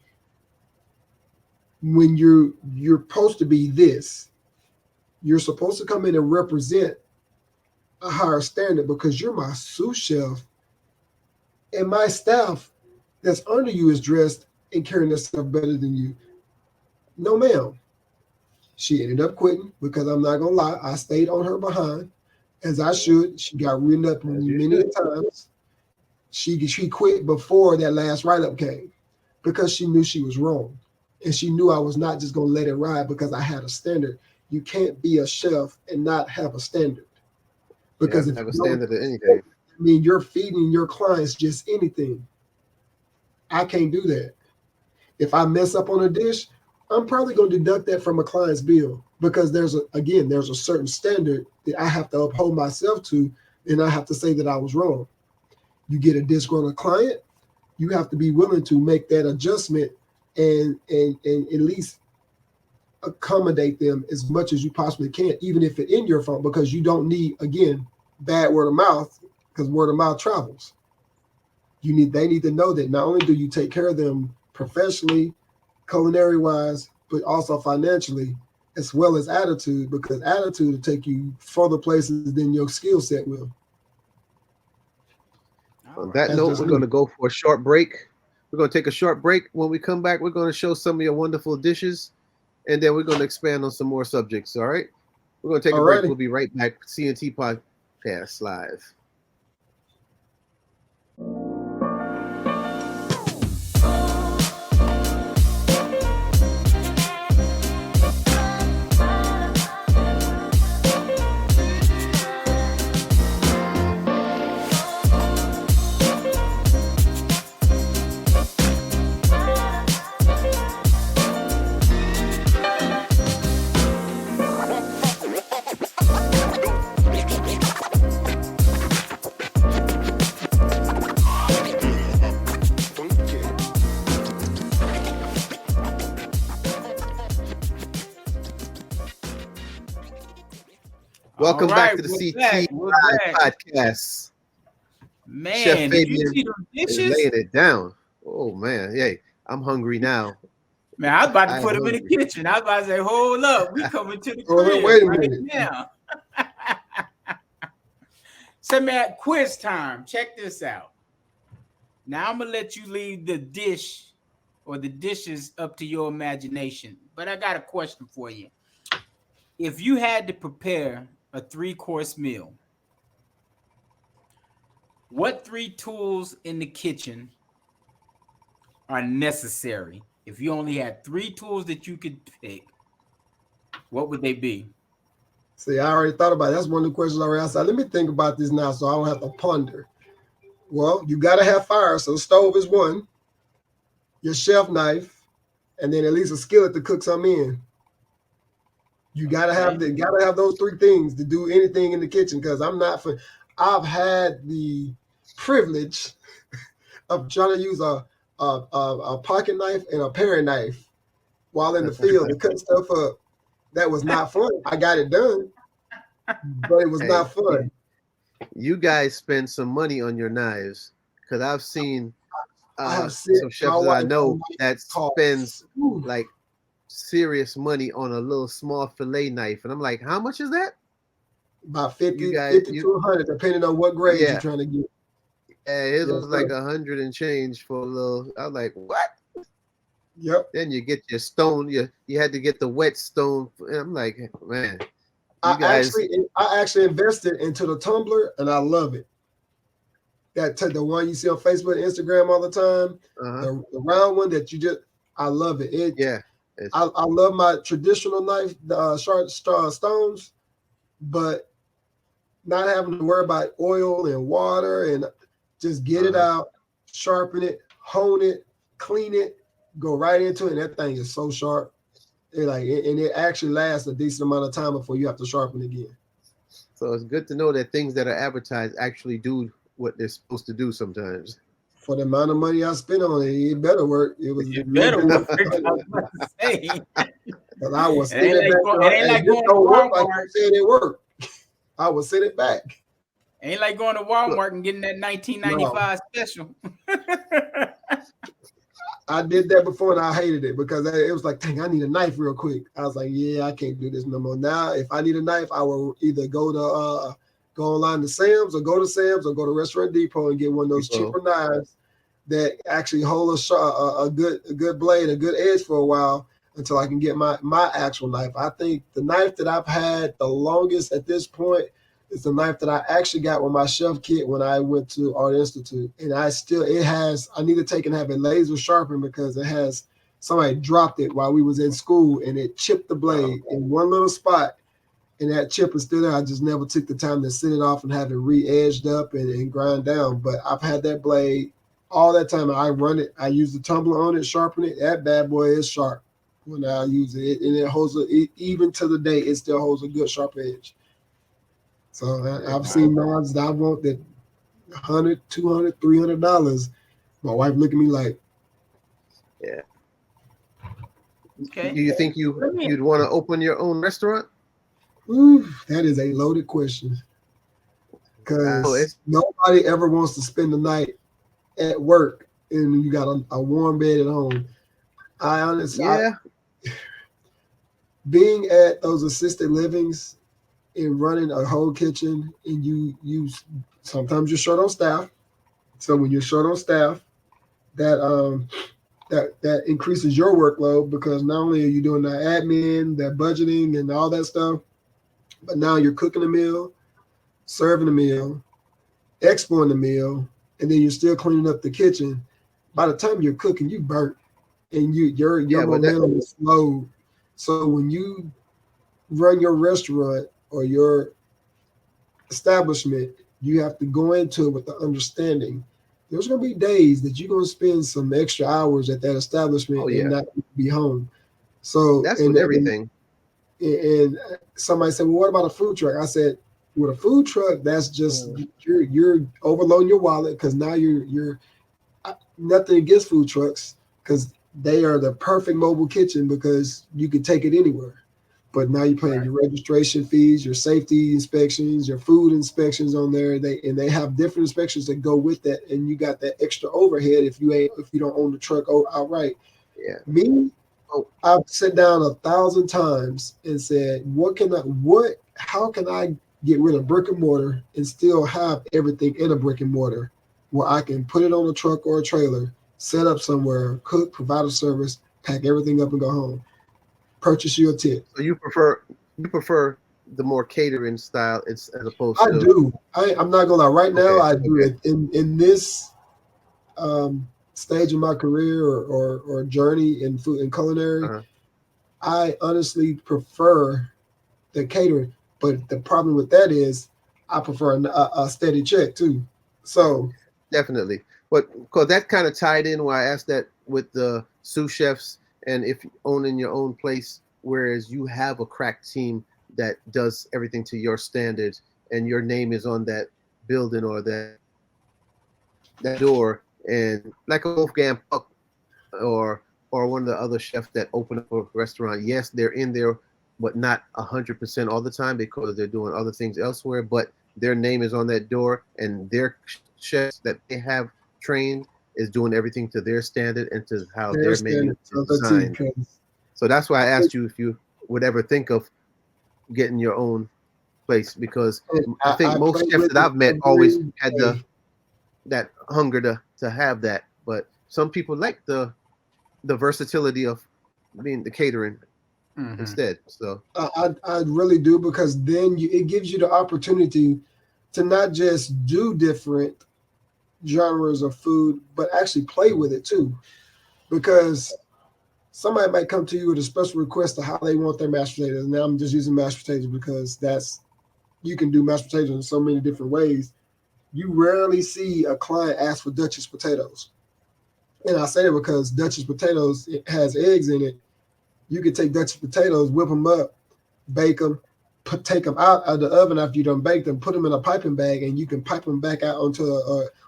when you're supposed to be this. You're supposed to come in and represent a higher standard because you're my sous chef and my staff that's under you is dressed and carrying themselves better than you. No, ma'am. She ended up quitting because I'm not going to lie. I stayed on her behind as I should. She got written up many times. She quit before that last write-up came because she knew she was wrong. And she knew I was not just going to let it ride because I had a standard. You can't be a chef and not have a standard. Because if have a you don't standard of anything. I mean, you're feeding your clients just anything. I can't do that. If I mess up on a dish, I'm probably going to deduct that from a client's bill because there's a certain standard that I have to uphold myself to, and I have to say that I was wrong. You get a disgruntled client, you have to be willing to make that adjustment and at least accommodate them as much as you possibly can, even if it's in your fault, because you don't need, again, bad word of mouth, because word of mouth travels. They need to know that not only do you take care of them professionally, culinary wise, but also financially, as well as attitude, because attitude will take you further places than your skill set will. On that note, we're going to go for a short break. We're going to take a short break. When we come back, we're going to show some of your wonderful dishes, and then we're going to expand on some more subjects. All right? We're going to take a break. We'll be right back. CNT Podcast Live. Welcome back to the we're CT back, we're Live back. podcast. Man, Chef did you Fabian see them is dishes? laying it down. Oh man, hey, I'm hungry now. Man, I was about to I'm put them in the hungry. kitchen. I was about to say, hold up, we coming to the Hold up, crib wait a right minute. now. So, man, quiz time. Check this out. Now, I'm going to let you leave the dish or the dishes up to your imagination. But I got a question for you. If you had to prepare a 3-course meal, what 3 tools in the kitchen are necessary? If you only had 3 tools that you could pick, what would they be? See, I already thought about it. That's one of the questions I already asked. Let me think about this now so I don't have to ponder. Well, you got to have fire. So stove is one, your chef knife, and then at least a skillet to cook something in. You gotta have those 3 things to do anything in the kitchen because I've had the privilege of trying to use a pocket knife and a paring knife while in the field to cut stuff up. That was not fun. I got it done, but it was not fun. You guys spend some money on your knives because I've seen some chefs that I know that spends like serious money on a little small fillet knife, and I'm like, how much is that? About 50 to 100, depending on what grade you're trying to get. Yeah, it was like 100 and change for a little. I was like, what? Yep. Then you get your stone. You had to get the wet stone. And I'm like, man, I actually invested into the tumbler, and I love it. The one you see on Facebook and Instagram all the time, the round one that I love it. I love my traditional knife, sharp stones, but not having to worry about oil and water and just get it out, sharpen it, hone it, clean it, go right into it. And that thing is so sharp. And it actually lasts a decent amount of time before you have to sharpen again. So it's good to know that things that are advertised actually do what they're supposed to do sometimes. For the amount of money I spent on it, it better work. It better work. I was about to say. But I was it ain't like going to Walmart. Said it worked. I would send it back. Ain't like going to Walmart and getting that $19.95 special. I did that before and I hated it because it was like, dang, I need a knife real quick. I was like, yeah, I can't do this no more. Now, if I need a knife, I will either go online to Sam's or go to Restaurant Depot and get one of those cheaper knives that actually hold a good blade, a good edge for a while until I can get my actual knife. I think the knife that I've had the longest at this point is the knife that I actually got with my chef kit when I went to Art Institute. And I need to take and have it laser sharpened because somebody dropped it while we was in school and it chipped the blade in one little spot. And that chip is still there. I just never took the time to sit it off and have it re-edged up and grind down. But I've had that blade all that time. I run it. I use the tumbler on it, sharpen it. That bad boy is sharp when I use it. And it holds, even to the day, it still holds a good sharp edge. So I've seen knives that I want that $100, $200, $300. My wife look at me like, yeah. Okay. Do you think you'd want to open your own restaurant? Ooh, that is a loaded question. Because nobody ever wants to spend the night at work and you got a warm bed at home. Being at those assisted livings and running a whole kitchen, and you sometimes you're short on staff. So when you're short on staff, that increases your workload because not only are you doing the admin, the budgeting, and all that stuff, but now you're cooking a meal, serving a meal, exporting a meal, and then you're still cleaning up the kitchen. By the time you're cooking, you burnt, and your momentum is slow. So when you run your restaurant or your establishment, you have to go into it with the understanding there's going to be days that you're going to spend some extra hours at that establishment and not be home. So that's with everything. And somebody said, well, what about a food truck? I said, with a food truck, that's just you're overloading your wallet because now you're nothing against food trucks because they are the perfect mobile kitchen because you can take it anywhere. But now you're paying your registration fees, your safety inspections, your food inspections on there. They have different inspections that go with that, and you got that extra overhead if you don't own the truck outright. Yeah. Me, Oh, I've sat down 1,000 times and said, how can I get rid of brick and mortar and still have everything in a brick and mortar where I can put it on a truck or a trailer, set up somewhere, cook, provide a service, pack everything up and go home. Purchase you a tip. so you prefer the more catering style as opposed I to. do. I'm not gonna lie. Right now, Okay, I do okay. it in this stage of my career or journey in food and culinary. Uh-huh. I honestly prefer the catering, but the problem with that is I prefer a steady check too. So Definitely. But because that kind of tied in why I asked that with the sous chefs and if you owning your own place, whereas you have a crack team that does everything to your standards and your name is on that building or that door, and like a Wolfgang Puck or one of the other chefs that open up a restaurant, yes, they're in there, but not 100% all the time because they're doing other things elsewhere. But their name is on that door, and their chefs that they have trained is doing everything to their standard and to how their their menu standards is of the team. designed. So that's why I asked you if you would ever think of getting your own place, because I think I most play chefs with that it I've met always every had day. that hunger to have that. But some people like the versatility of being the catering instead. So I really do, because then it gives you the opportunity to not just do different genres of food, but actually play with it too. Because somebody might come to you with a special request of how they want their mashed potatoes. Now I'm just using mashed potatoes because you can do mashed potatoes in so many different ways. You rarely see a client ask for Dutchess potatoes. And I say that because Dutchess potatoes, it has eggs in it. You can take Dutchess potatoes, whip them up, bake them, take them out of the oven after you done bake them, put them in a piping bag, and you can pipe them back out onto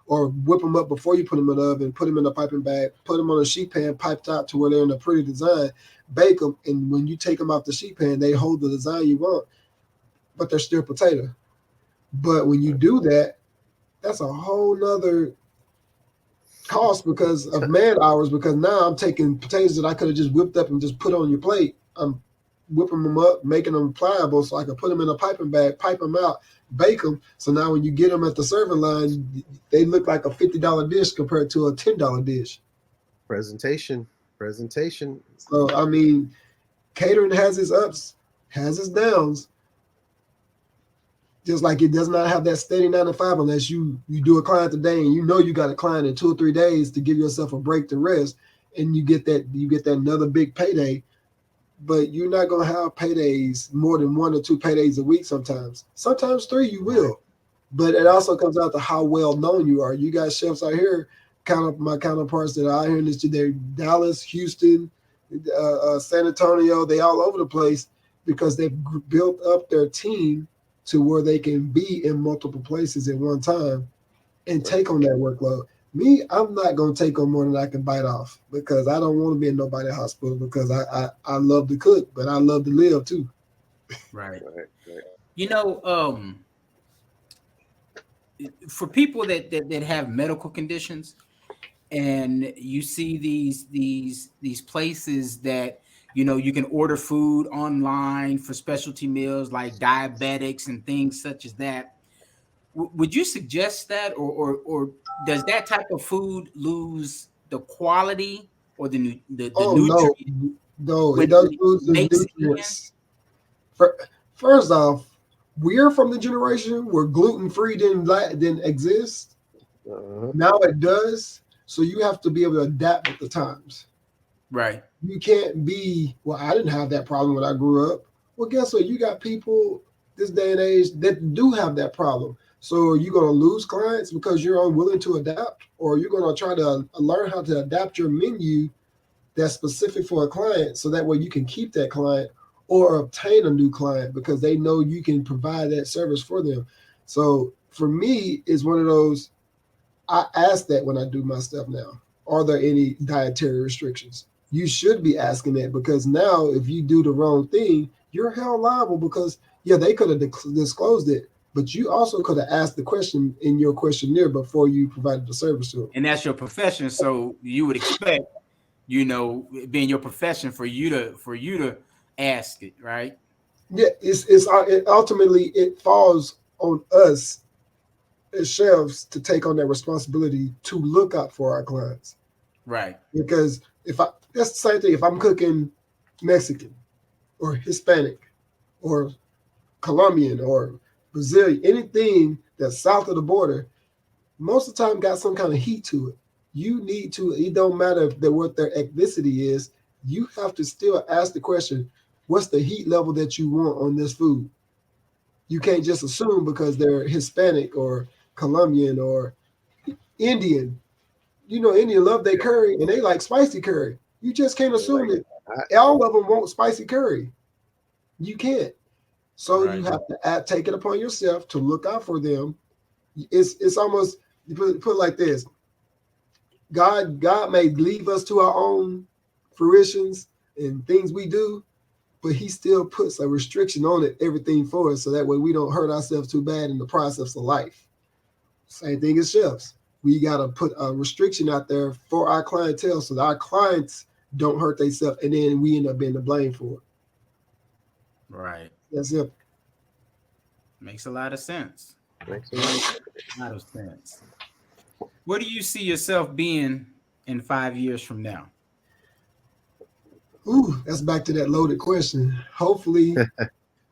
or whip them up before you put them in the oven, put them in a piping bag, put them on a sheet pan, piped out to where they're in a pretty design, bake them, and when you take them off the sheet pan, they hold the design you want, but they're still potato. But when you do that, that's a whole nother cost because of man hours, because now I'm taking potatoes that I could have just whipped up and just put on your plate. I'm whipping them up, making them pliable so I can put them in a piping bag, pipe them out, bake them. So now when you get them at the serving line, they look like a $50 dish compared to a $10 dish. presentation. So, I mean, catering has its ups, has its downs. Just like it does not have that steady 9 to 5 unless you do a client today and you know you got a client in 2 or 3 days to give yourself a break to rest, and you get that another big payday. But you're not gonna have paydays more than 1 or 2 paydays a week. Sometimes 3 you will, but it also comes out to how well known you are. You got chefs out here, kind of my counterparts that are out here in this today, Dallas, Houston, San Antonio, they all over the place because they've built up their team to where they can be in multiple places at one time and take on that workload. Me, I'm not going to take on more than I can bite off because I don't want to be in nobody's hospital because I love to cook, but I love to live too. Right. You know, for people that have medical conditions, and you see these places that you can order food online for specialty meals like diabetics and things such as that. Would you suggest that, or does that type of food lose the quality or the Oh nutrient no, it when does it lose the makes it in? nutrients. First off, we're from the generation where gluten-free didn't exist. Now it does. So you have to be able to adapt with the times. Right. You can't be, well, I didn't have that problem when I grew up. Well, guess what? You got people this day and age that do have that problem. So are you going to lose clients because you're unwilling to adapt? Or are you going to try to learn how to adapt your menu that's specific for a client so that way you can keep that client or obtain a new client because they know you can provide that service for them? So for me, it's one of those, I ask that when I do my stuff now. Are there any dietary restrictions? You should be asking that because now if you do the wrong thing, you're held liable because they could have disclosed it, but you also could have asked the question in your questionnaire before you provided the service to them. And that's your profession, so you would expect, being your profession, for you to ask it, right? Yeah, it ultimately it falls on us as chefs to take on that responsibility to look out for our clients. Right. Because that's the same thing. If I'm cooking Mexican or Hispanic or Colombian or Brazilian, anything that's south of the border, most of the time got some kind of heat to it. It don't matter what their ethnicity is, you have to still ask the question, what's the heat level that you want on this food? You can't just assume because they're Hispanic or Colombian or Indian. Indian love their curry and they like spicy curry. You just can't assume that all of them want spicy curry. You can't. So Right. you have to take it upon yourself to look out for them. It's almost, you put it like this. God may leave us to our own fruitions and things we do, but he still puts a restriction on everything for us, so that way we don't hurt ourselves too bad in the process of life. Same thing as chefs. We got to put a restriction out there for our clientele so that our clients don't hurt themselves, and then we end up being the blame for it. Right. That's it. Makes a lot of sense. Makes a lot of sense. Where do you see yourself being in 5 years from now? Ooh, that's back to that loaded question. Hopefully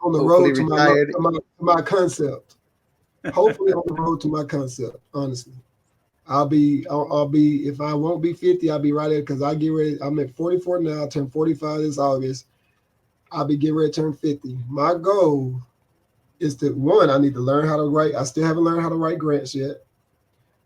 on the road to my concept. Hopefully on the road to my concept, honestly. I'll be if I won't be 50, I'll be right there because I get ready. I'm at 44 now, I turn 45 this August. I'll be getting ready to turn 50. My goal is to, one, I need to learn how to write. I still haven't learned how to write grants yet.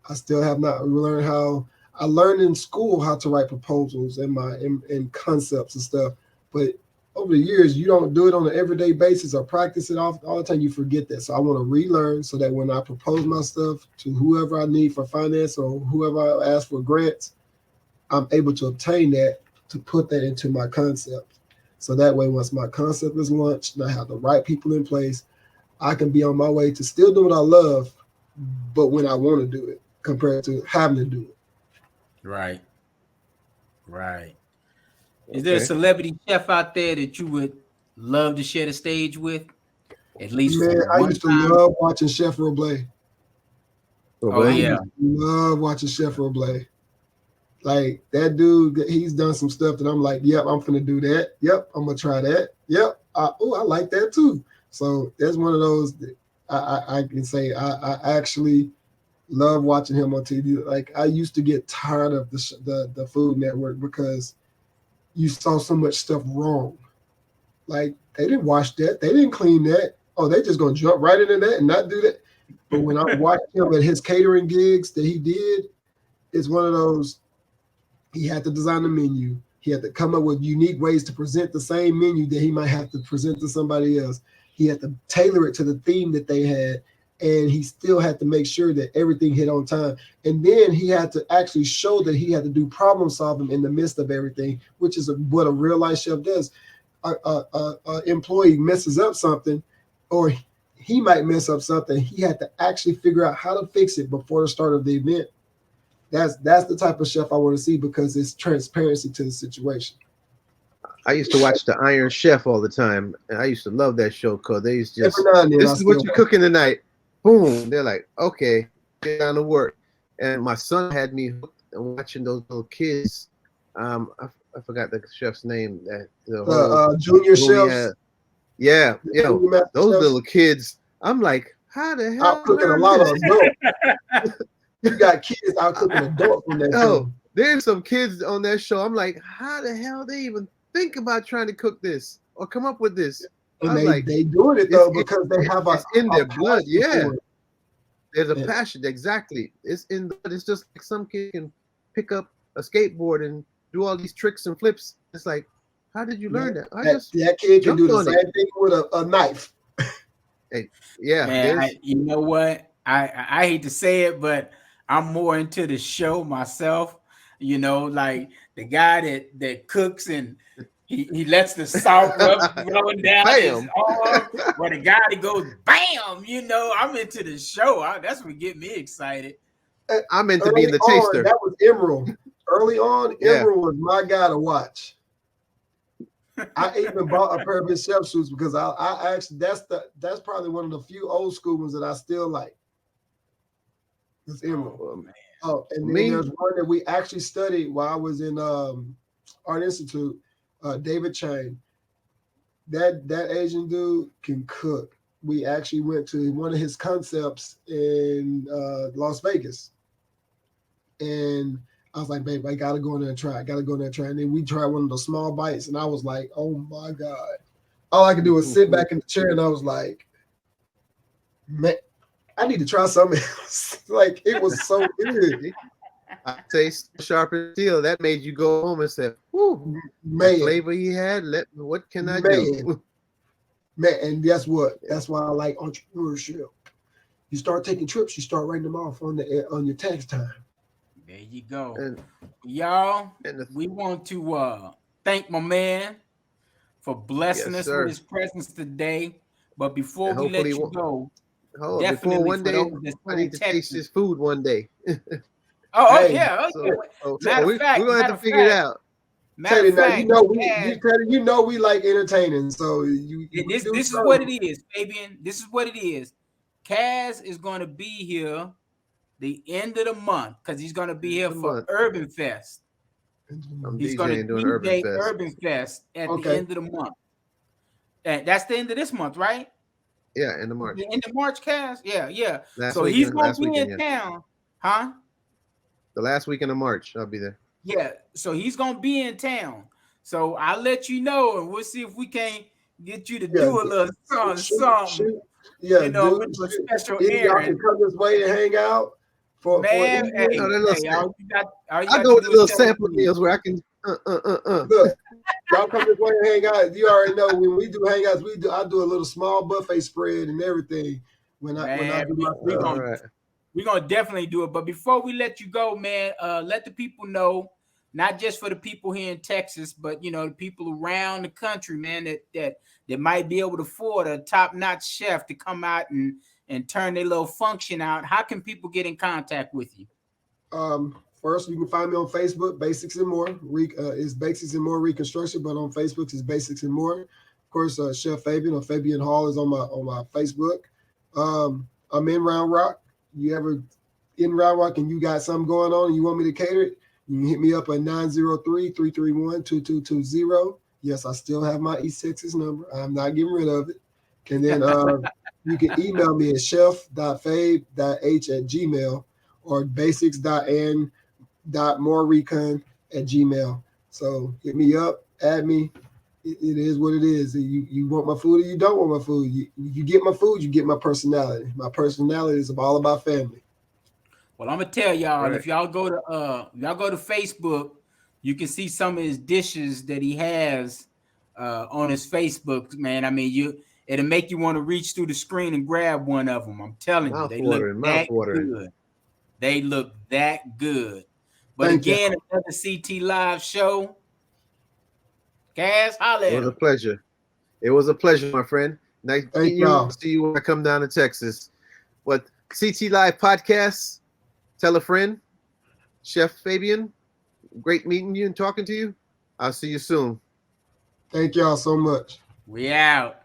I still have not learned how. I learned in school how to write proposals and concepts and stuff. But over the years, you don't do it on an everyday basis or practice it all the time. You forget that. So I want to relearn so that when I propose my stuff to whoever I need for finance or whoever I ask for grants, I'm able to obtain that to put that into my concept. So that way, once my concept is launched and I have the right people in place, I can be on my way to still do what I love, but when I want to do it compared to having to do it. Right. Right. Is there a celebrity chef out there that you would love to share the stage with? At least Man, I used to love watching Chef Roble. Oh, yeah. Love watching Chef Roble. Like that dude, he's done some stuff that I'm like, yep, I'm finna do that. Yep, I'm gonna try that. Yep. I like that too. So that's one of those that I can say I actually love watching him on TV. Like I used to get tired of the Food Network because you saw so much stuff wrong. Like they didn't wash that, they didn't clean that. Oh, they just gonna jump right into that and not do that. But when I watched him at his catering gigs that he did, it's one of those. He had to design the menu. He had to come up with unique ways to present the same menu that he might have to present to somebody else. He had to tailor it to the theme that they had. And he still had to make sure that everything hit on time. And then he had to actually show that he had to do problem solving in the midst of everything, which is what a real life chef does. An employee messes up something, or he might mess up something. He had to actually figure out how to fix it before the start of the event. That's the type of chef I want to see because it's transparency to the situation. I used to watch the Iron Chef all the time, and I used to love that show because they used to just, this is what you're cooking tonight. Boom. They're like, okay, get down to work. And my son had me hooked on watching those little kids. I forgot the chef's name. Junior chefs. Yeah. Those little kids. I'm like, how the hell? I'm cooking a lot of adults. You got kids out cooking adults on that show. There's some kids on that show. I'm like, how the hell they even think about trying to cook this or come up with this? And they doing it though because they have it's in their blood. Yeah, there's a passion. Exactly, it's in. It's just like some kid can pick up a skateboard and do all these tricks and flips. It's like, how did you learn that? That kid can do the same thing with a knife. Hey, yeah, man. You know what? I hate to say it, but I'm more into the show myself. Like the guy that cooks and He lets the salt rolling down his Bam. arm. Where the guy that goes bam, you know, I'm into the show. That's what get me excited. I'm into Early being the on, taster. that was Emerald. Early on, Yeah. Emerald was my guy to watch. I even bought a pair of his chef shoes because I actually that's probably one of the few old school ones that I still like. It's Emerald. Oh, Oh, and then me? there's one that we actually studied while I was in Art Institute. David Chang. That Asian dude can cook. We actually went to one of his concepts in Las Vegas, and I was like, babe, I gotta go in there and try. I gotta go in there and try. And then we tried one of the small bites, and I was like, oh my god! All I could do was sit back in the chair, and I was like, man, I need to try something else. Like it was so good. I taste sharp as steel. That made you go home and say, "Whoo, Man, flavor he had. What can I man, do?" man, and guess what? That's why I like entrepreneurship. You start taking trips, you start writing them off on your tax time. There you go. And, Y'all, and we want to thank my man for blessing Yes, us sir. with his presence today. But before And we let hopefully you go, before definitely one for day, those that's I need to still in taste Texas. his food one day. Oh Hey, yeah. So Matter of fact, we're gonna have to figure it out. Teddy, now fact, you know we like entertaining, so this is what it is, Fabian. This is what it is. Kaz is going to be here the end of the month because he's going to be here for Urban Fest. He's going to doing DJ Urban Fest at the end of the month. That's the end of this month, right? Yeah, end of March. The end of March, Kaz. Yeah. Last so weekend, he's going to be in town, huh? The last weekend of March, I'll be there. Yeah, so he's gonna be in town. So I'll let you know, and we'll see if we can't get you to do a little something. Yeah, you know, with a special Either y'all can errand. come this way and hang out for Man, for hey, all you got I go with the little sample meals where I can Look, y'all come this way and hang out. You already know when we do hangouts, I do a little small buffet spread and everything. When I do my we're gonna definitely do it. But before we let you go, man, let the people know, not just for the people here in Texas, but you know, the people around the country, man, that might be able to afford a top-notch chef to come out and turn their little function out. How can people get in contact with you? First, you can find me on Facebook, Basics and More. It's Basics and More Reconstruction, but on Facebook, it's Basics and More. Of course, Chef Fabian or Fabian Hall is on my Facebook. I'm in Round Rock. You ever in Round Rock and you got something going on and you want me to cater it, you can hit me up at 903-331-2220. Yes, I still have my East Texas number. I'm not getting rid of it. And then you can email me at chef.fab.h@gmail or basics.n.morecon@gmail. So hit me up, add me. It is what it is. You want my food or you don't want my food. You get my food, you get my personality. My personality is all about family. Well, I'm gonna tell y'all, if y'all go to Facebook, you can see some of his dishes that he has on his Facebook, man. I mean, it'll make you want to reach through the screen and grab one of them. I'm telling you, they look that good. They look that good. But again, another CT Live show. Kaz, holla. It was a pleasure. It was a pleasure, my friend. Nice meeting you. See you when I come down to Texas. What CT Live podcast? Tell a friend. Chef Fabian, great meeting you and talking to you. I'll see you soon. Thank y'all so much. We out.